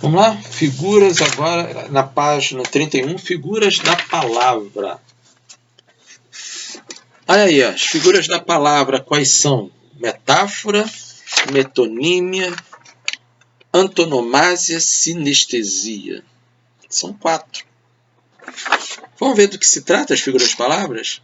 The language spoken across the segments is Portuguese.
Vamos lá? Figuras agora, na página 31, figuras da palavra. Olha aí, as figuras da palavra quais são? Metáfora, metonímia, antonomásia, sinestesia. São 4. Vamos ver do que se trata as figuras de palavras?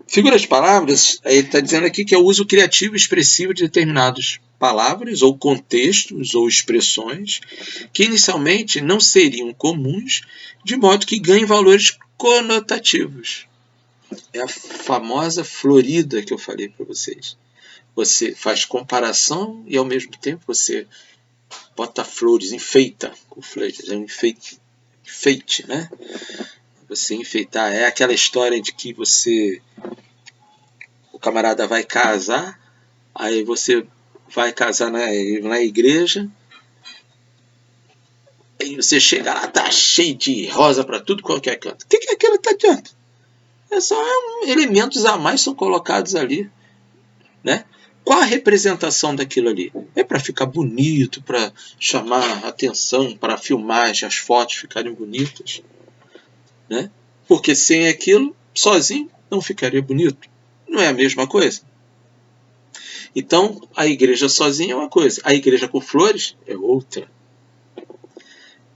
Figuras de palavras, ele está dizendo aqui que é o uso criativo e expressivo de determinadas palavras ou contextos ou expressões que inicialmente não seriam comuns, de modo que ganhem valores conotativos. É a famosa florida que eu falei para vocês. Você faz comparação e ao mesmo tempo você bota flores, enfeita com flores, é um enfeite, né? Você enfeitar, é aquela história de que o camarada vai casar, aí você vai casar na igreja, aí você chega lá, tá cheio de rosa para tudo qualquer canto. O que aquilo tá adianta? É só elementos a mais são colocados ali, né? Qual a representação daquilo ali? É para ficar bonito, para chamar atenção, para a filmagem, as fotos ficarem bonitas, né? Porque sem aquilo, sozinho, não ficaria bonito. Não é a mesma coisa? Então, a igreja sozinha é uma coisa, a igreja com flores é outra.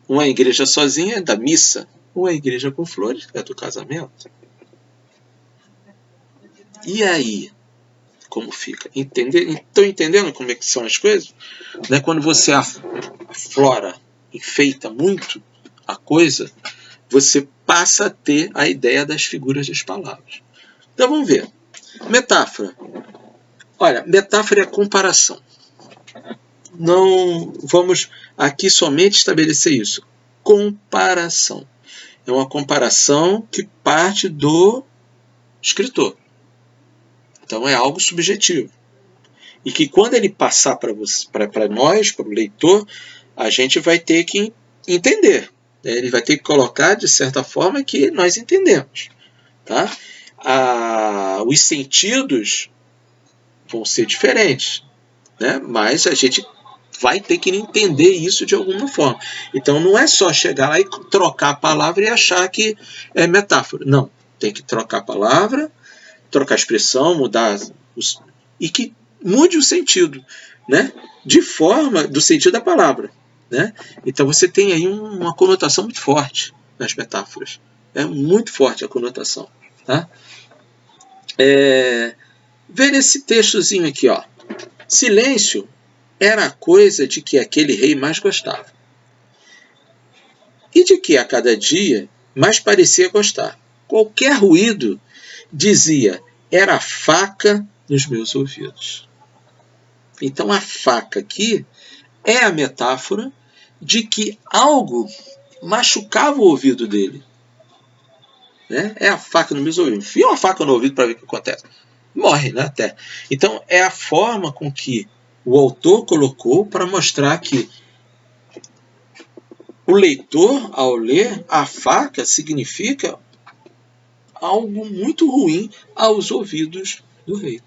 Uma igreja sozinha é da missa, uma igreja com flores é do casamento. E aí? Como fica? Estão entendendo como é que são as coisas? Né? Quando você aflora, enfeita muito a coisa, você passa a ter a ideia das figuras das palavras. Então vamos ver. Metáfora. Olha, metáfora é a comparação. Não vamos aqui somente estabelecer isso. Comparação. É uma comparação que parte do escritor. Então é algo subjetivo. E que quando ele passar para nós, para o leitor, a gente vai ter que entender. Ele vai ter que colocar de certa forma que nós entendemos. Tá? Os sentidos vão ser diferentes, né? Mas a gente vai ter que entender isso de alguma forma. Então não é só chegar lá e trocar a palavra e achar que é metáfora. Não, tem que trocar a palavra, trocar a expressão, mudar e que mude o sentido, né? De forma do sentido da palavra, né? Então você tem aí uma conotação muito forte nas metáforas. É muito forte a conotação, tá? Ver esse textozinho aqui, ó. Silêncio era a coisa de que aquele rei mais gostava, e de que a cada dia mais parecia gostar. Qualquer ruído, dizia, era a faca nos meus ouvidos. Então a faca aqui é a metáfora de que algo machucava o ouvido dele. Né? É a faca nos meus ouvidos. Enfia uma faca no ouvido para ver o que acontece. Morre, né? Até. Então é a forma com que o autor colocou para mostrar que o leitor, ao ler, a faca significa algo muito ruim aos ouvidos do rei.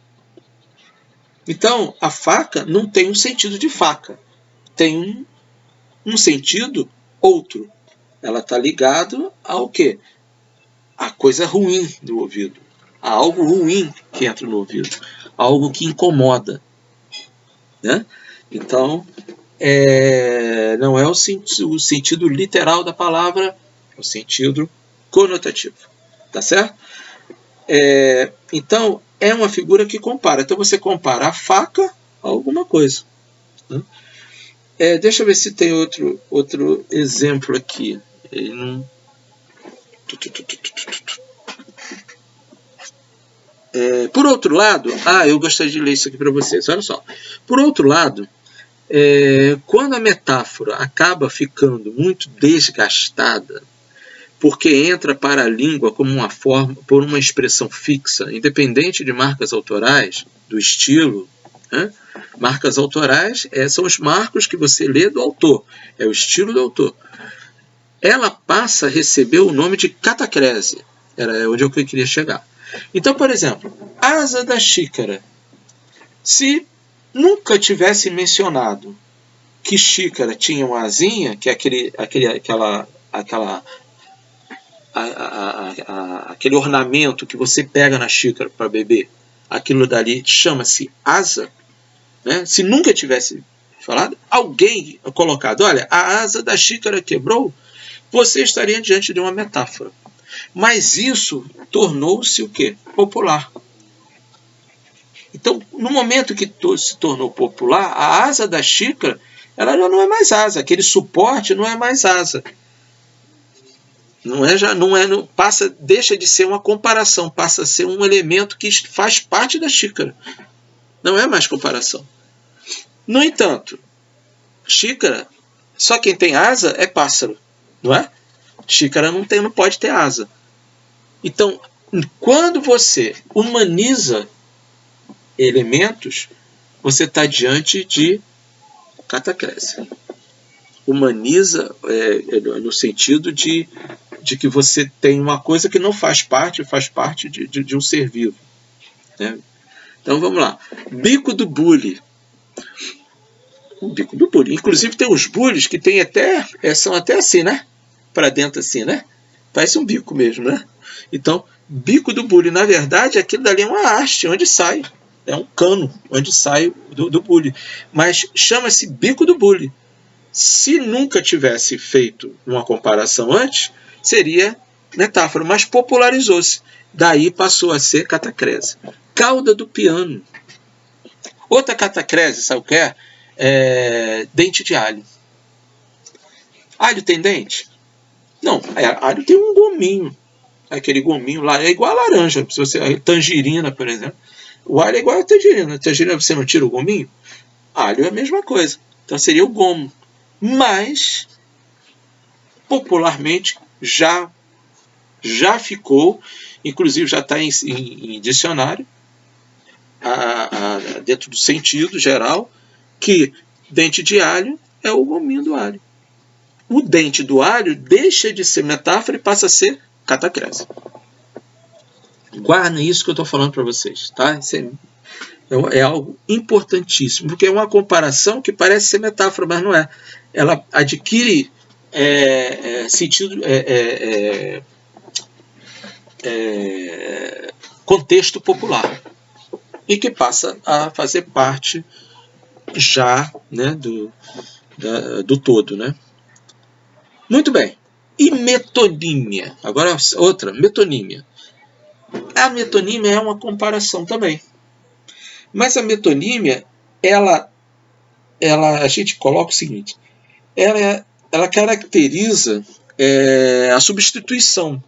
Então, a faca não tem um sentido de faca. Tem um sentido outro. Ela está ligada ao quê? A coisa ruim do ouvido. A algo ruim que entra no ouvido. Algo que incomoda. Né? Então, não é o sentido literal da palavra, é o sentido conotativo. Tá certo? Então, é uma figura que compara. Então, você compara a faca a alguma coisa. Né? Deixa eu ver se tem outro exemplo aqui. Ele não... por outro lado... eu gostaria de ler isso aqui para vocês. Olha só. Por outro lado, quando a metáfora acaba ficando muito desgastada, porque entra para a língua como uma forma, por uma expressão fixa, independente de marcas autorais, do estilo, né? Marcas autorais são os marcos que você lê do autor, é o estilo do autor. Ela passa a receber o nome de catacrese, era onde eu queria chegar. Então, por exemplo, asa da xícara. Se nunca tivesse mencionado que xícara tinha uma asinha, que é aquele ornamento que você pega na xícara para beber, aquilo dali chama-se asa, né? Se nunca tivesse falado, alguém colocado, olha, a asa da xícara quebrou, você estaria diante de uma metáfora. Mas isso tornou-se o quê? Popular. Então, no momento que se tornou popular, a asa da xícara, ela já não é mais asa, aquele suporte não é mais asa. Deixa de ser uma comparação, passa a ser um elemento que faz parte da xícara. Não é mais comparação. No entanto, xícara, só quem tem asa é pássaro, não é? Xícara não pode ter asa. Então, quando você humaniza elementos, você está diante de catacrese. Humaniza no sentido de que você tem uma coisa que não faz parte de um ser vivo. Né? Então vamos lá. Bico do bule. O bico do bule. Inclusive tem uns bules que tem são até assim, né? Para dentro assim, né? Parece um bico mesmo, né? Então, bico do bule, na verdade, aquilo dali é uma haste onde sai. É um cano onde sai do bule. Mas chama-se bico do bule. Se nunca tivesse feito uma comparação antes, seria metáfora, mas popularizou-se. Daí passou a ser catacrese. Cauda do piano. Outra catacrese, sabe o que é? Dente de alho. Alho tem dente? Não, alho tem um gominho. Aquele gominho lá é igual a laranja. Se você, tangerina, por exemplo. O alho é igual a tangerina. Tangerina você não tira o gominho? Alho é a mesma coisa. Então seria o gomo. Mas, popularmente, já ficou, inclusive já está em dicionário, dentro do sentido geral, que dente de alho é o gominho do alho. O dente do alho deixa de ser metáfora e passa a ser catacrese. Guardem isso que eu estou falando para vocês, tá? Isso é algo importantíssimo, porque é uma comparação que parece ser metáfora, mas não é. Ela adquire sentido, contexto popular e que passa a fazer parte já, né, do todo, né? Muito bem. E metonímia? Agora outra, metonímia. A metonímia é uma comparação também. Mas a metonímia, a gente coloca o seguinte, ela caracteriza a substituição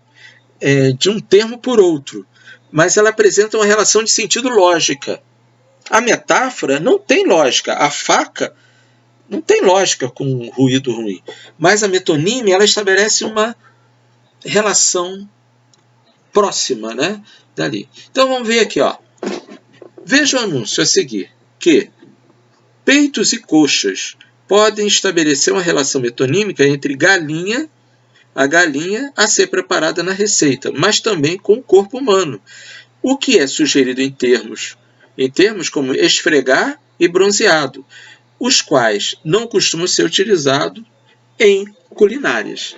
de um termo por outro, mas ela apresenta uma relação de sentido lógica. A metáfora não tem lógica, a faca não tem lógica com ruído ruim, mas a metonímia ela estabelece uma relação próxima, né, dali. Então vamos ver aqui, ó. Veja o anúncio a seguir, que peitos e coxas podem estabelecer uma relação metonímica entre a galinha a ser preparada na receita, mas também com o corpo humano, o que é sugerido em termos como esfregar e bronzeado, os quais não costumam ser utilizados em culinárias.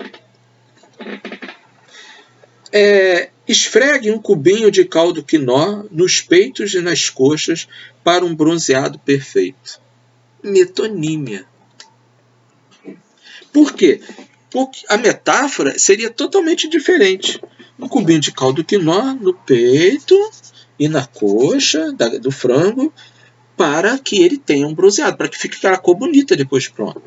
Esfregue um cubinho de caldo quinó nos peitos e nas coxas para um bronzeado perfeito. Metonímia. Por quê? Porque a metáfora seria totalmente diferente. Um cubinho de caldo quinó no peito e na coxa do frango para que ele tenha um bronzeado, para que fique aquela cor bonita depois de pronto.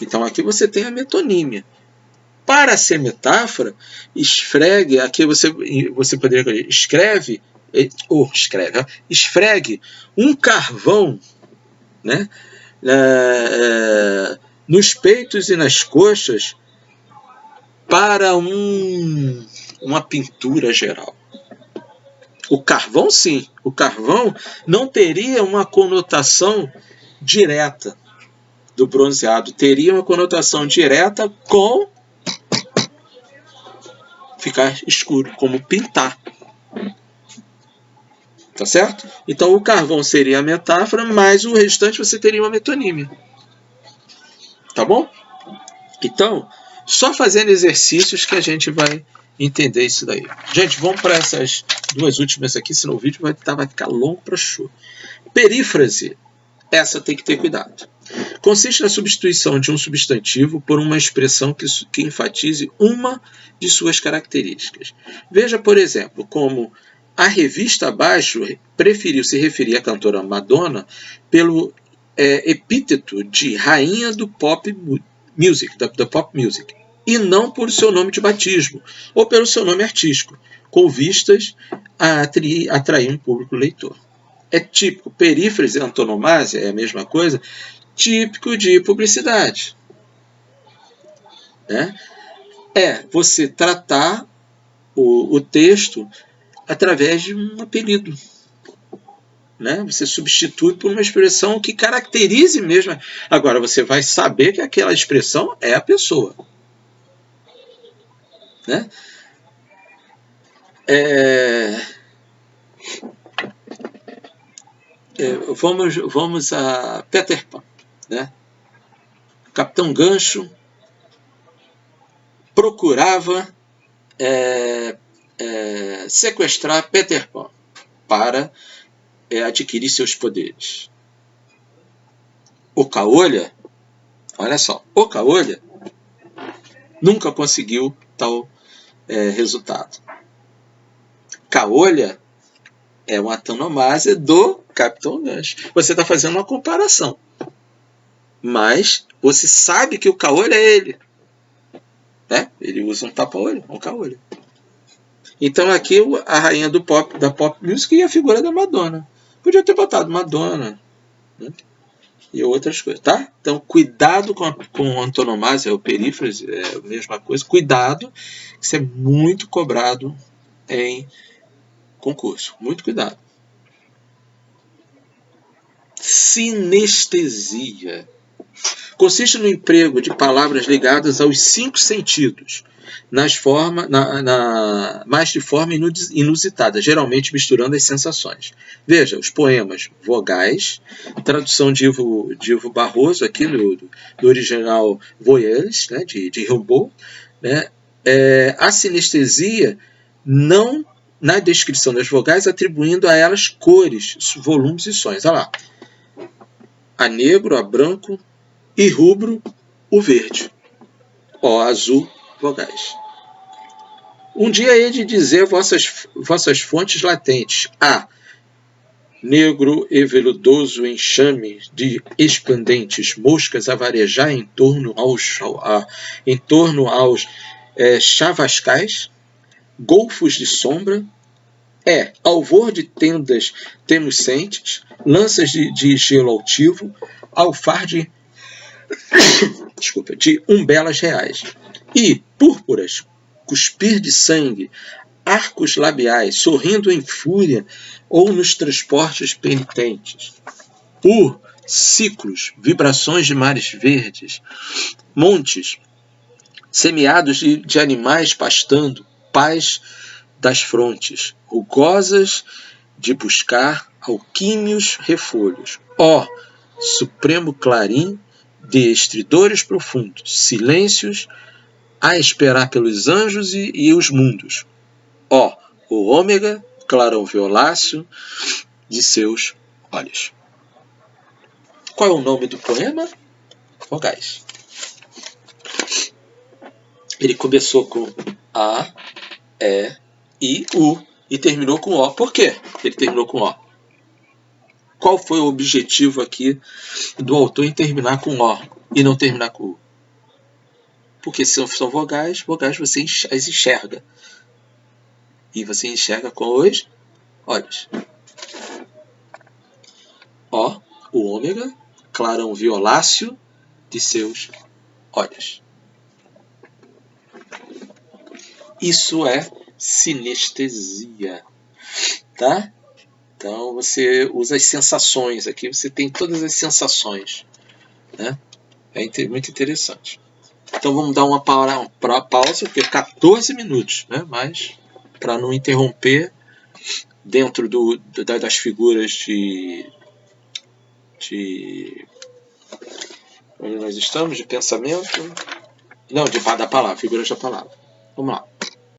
Então aqui você tem a metonímia. Para ser metáfora, esfregue, aqui você poderia escrever, esfregue um carvão, né, nos peitos e nas coxas para uma pintura geral. O carvão, sim. O carvão não teria uma conotação direta do bronzeado. Teria uma conotação direta com ficar escuro, como pintar. Tá certo? Então o carvão seria a metáfora, mas o restante você teria uma metonímia. Tá bom? Então, só fazendo exercícios que a gente vai entender isso daí. Gente, vamos para essas duas últimas aqui, senão o vídeo vai ficar longo para show. Perífrase. Essa tem que ter cuidado. Consiste na substituição de um substantivo por uma expressão que enfatize uma de suas características. Veja, por exemplo, como a revista abaixo preferiu se referir à cantora Madonna pelo epíteto de rainha do pop music, da pop music, e não por seu nome de batismo, ou pelo seu nome artístico, com vistas a atrair um público leitor. É típico, perífrase e antonomásia é a mesma coisa, típico de publicidade. Né? É você tratar o texto através de um apelido. Né? Você substitui por uma expressão que caracterize mesmo. Agora, você vai saber que aquela expressão é a pessoa. Né? Vamos a Peter Pan. Né? Capitão Gancho procurava sequestrar Peter Pan para adquirir seus poderes. O Caolha, olha só, o Caolha nunca conseguiu tal resultado. Caolha é uma antonomásia do Capitão Gancho. Você está fazendo uma comparação. Mas você sabe que o Caolha é ele. Né? Ele usa um tapa-olho, um Caolha. Então aqui a rainha da pop music e a figura da Madonna. Podia ter botado Madonna, né? E outras coisas, tá? Então cuidado com antonomásia ou perífrase, é a mesma coisa. Cuidado, isso é muito cobrado em concurso. Muito cuidado. Sinestesia. Consiste no emprego de palavras ligadas aos 5 sentidos, mas de forma inusitada, geralmente misturando as sensações. Veja, os poemas vogais, tradução de Ivo Barroso, aqui do original Voyelles, né, de Rimbaud. Né, a sinestesia não na descrição das vogais, atribuindo a elas cores, volumes e sons. Olha lá. A negro, a branco e rubro, o verde. O azul, vogais. Um dia hei de dizer vossas fontes latentes. A. Negro e veludoso enxame de esplendentes moscas a varejar em torno aos chavascais, golfos de sombra. Alvor de tendas temuscentes, lanças de gelo altivo, alfar de umbelas reais. E púrpuras, cuspir de sangue, arcos labiais, sorrindo em fúria ou nos transportes penitentes. Por ciclos, vibrações de mares verdes, montes, semeados de animais pastando, paz das frontes, rugosas de buscar alquímios refolhos. Supremo clarim de estridores profundos, silêncios a esperar pelos anjos e os mundos. O ômega, clarão violáceo de seus olhos. Qual é o nome do poema? Vogais. Ele começou com A, E, I, U e terminou com O. Por quê ele terminou com O? Qual foi o objetivo aqui do autor em terminar com O e não terminar com U? Porque são vogais você as enxerga. E você enxerga com os olhos. O ômega, clarão violáceo de seus olhos. Isso é sinestesia, tá? Então você usa as sensações aqui, você tem todas as sensações, né? É muito interessante. Então vamos dar uma pausa, porque 14 minutos, né? Mas para não interromper dentro das figuras de onde nós estamos, de pensamento, não, da palavra, figuras da palavra. Vamos lá.